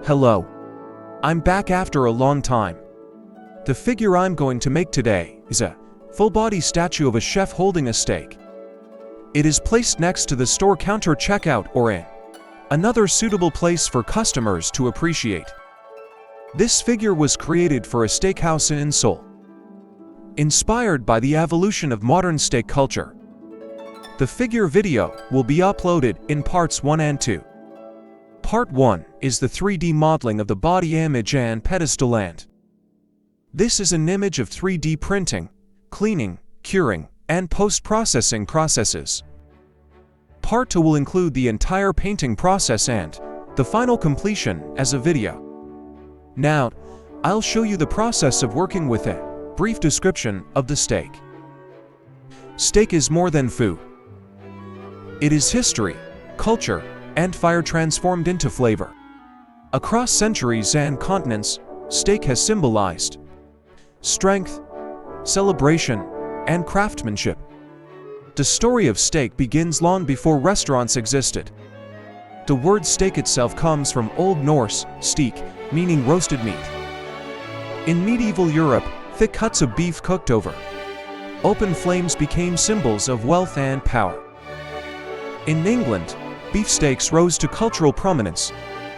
Hello. I'm back after a long time. The figure I'm going to make today is a full-body statue of a chef holding a steak. It is placed next to the store counter checkout or in another suitable place for customers to appreciate. This figure was created for a steakhouse in Seoul, inspired by the evolution of modern steak culture. The figure video will be uploaded in parts 1 and 2. Part 1 is the 3D modeling of the body image and pedestal, and this is an image of 3D printing, cleaning, curing, and post-processing processes. Part 2 will include the entire painting process and the final completion as a video. Now, I'll show you the process of working with a brief description of the steak. Steak is more than food. It is history, culture, and fire transformed into flavor. Across centuries and continents, steak has symbolized strength, celebration, and craftsmanship. The story of steak begins long before restaurants existed. The word steak itself comes from Old Norse steak, meaning roasted meat. In medieval Europe, thick cuts of beef cooked over open flames became symbols of wealth and power. In England, beefsteaks rose to cultural prominence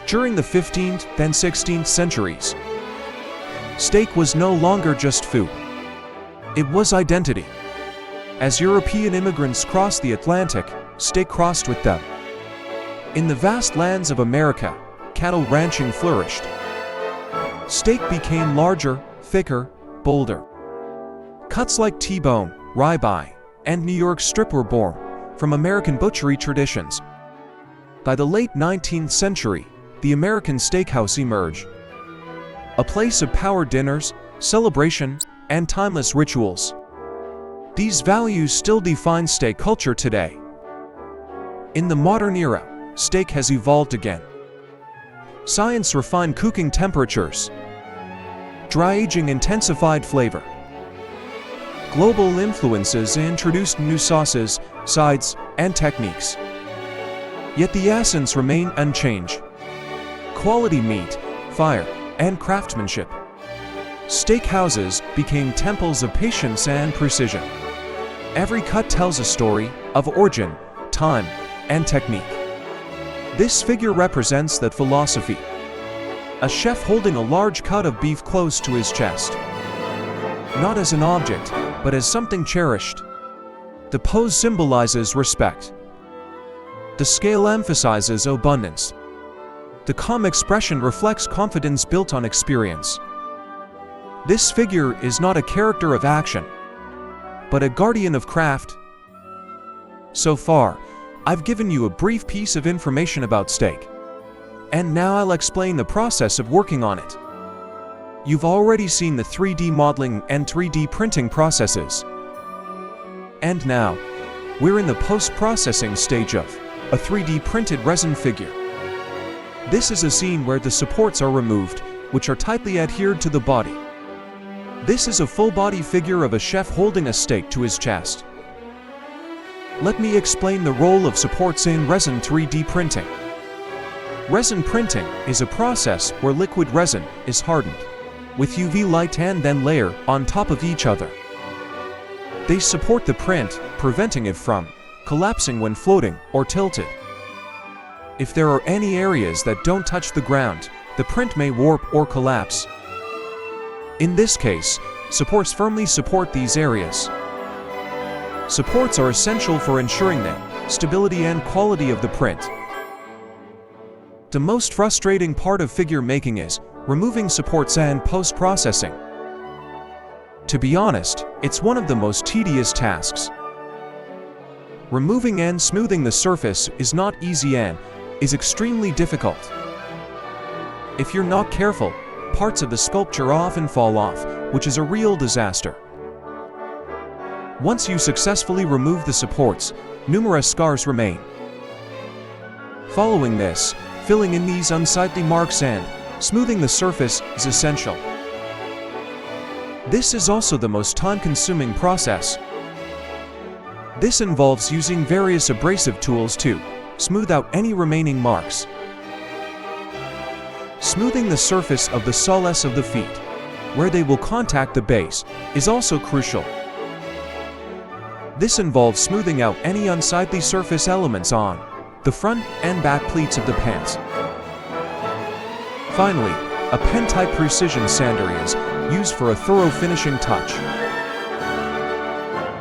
during the 15th and 16th centuries. Steak was no longer just food. It was identity. As European immigrants crossed the Atlantic, steak crossed with them. In the vast lands of America, cattle ranching flourished. Steak became larger, thicker, bolder. Cuts like T-bone, ribeye, and New York strip were born from American butchery traditions. By the late 19th century, the American steakhouse emerged. A place of power dinners, celebration, and timeless rituals. These values still define steak culture today. In the modern era, steak has evolved again. Science refined cooking temperatures. Dry aging intensified flavor. Global influences introduced new sauces, sides, and techniques. Yet the essence remained unchanged. Quality meat, fire, and craftsmanship. Steakhouses became temples of patience and precision. Every cut tells a story of origin, time, and technique. This figure represents that philosophy. A chef holding a large cut of beef close to his chest. Not as an object, but as something cherished. The pose symbolizes respect. The scale emphasizes abundance. The calm expression reflects confidence built on experience. This figure is not a character of action, but a guardian of craft. So far, I've given you a brief piece of information about steak. And now I'll explain the process of working on it. You've already seen the 3D modeling and 3D printing processes. And now, we're in the post-processing stage of a 3D printed resin figure. This is a scene where the supports are removed, which are tightly adhered to the body. This is a full-body figure of a chef holding a steak to his chest. Let me explain the role of supports in resin 3D printing. Resin printing is a process where liquid resin is hardened with UV light and then layer on top of each other. They support the print, preventing it from collapsing when floating or tilted. If there are any areas that don't touch the ground, the print may warp or collapse. In this case, supports firmly support these areas. Supports are essential for ensuring the stability and quality of the print. The most frustrating part of figure making is removing supports and post-processing. To be honest, it's one of the most tedious tasks. Removing and smoothing the surface is not easy and is extremely difficult. If you're not careful, parts of the sculpture often fall off, which is a real disaster. Once you successfully remove the supports, numerous scars remain. Following this, filling in these unsightly marks and smoothing the surface is essential. This is also the most time-consuming process. This involves using various abrasive tools to smooth out any remaining marks. Smoothing the surface of the soles of the feet, where they will contact the base, is also crucial. This involves smoothing out any unsightly surface elements on the front and back pleats of the pants. Finally, a pen-type precision sander is used for a thorough finishing touch.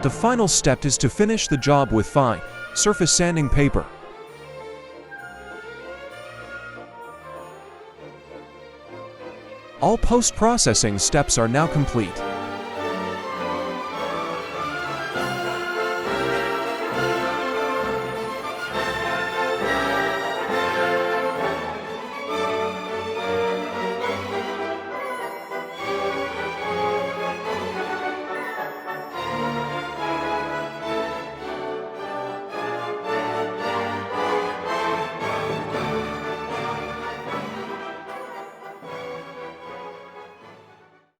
The final step is to finish the job with fine surface sanding paper. All post-processing steps are now complete.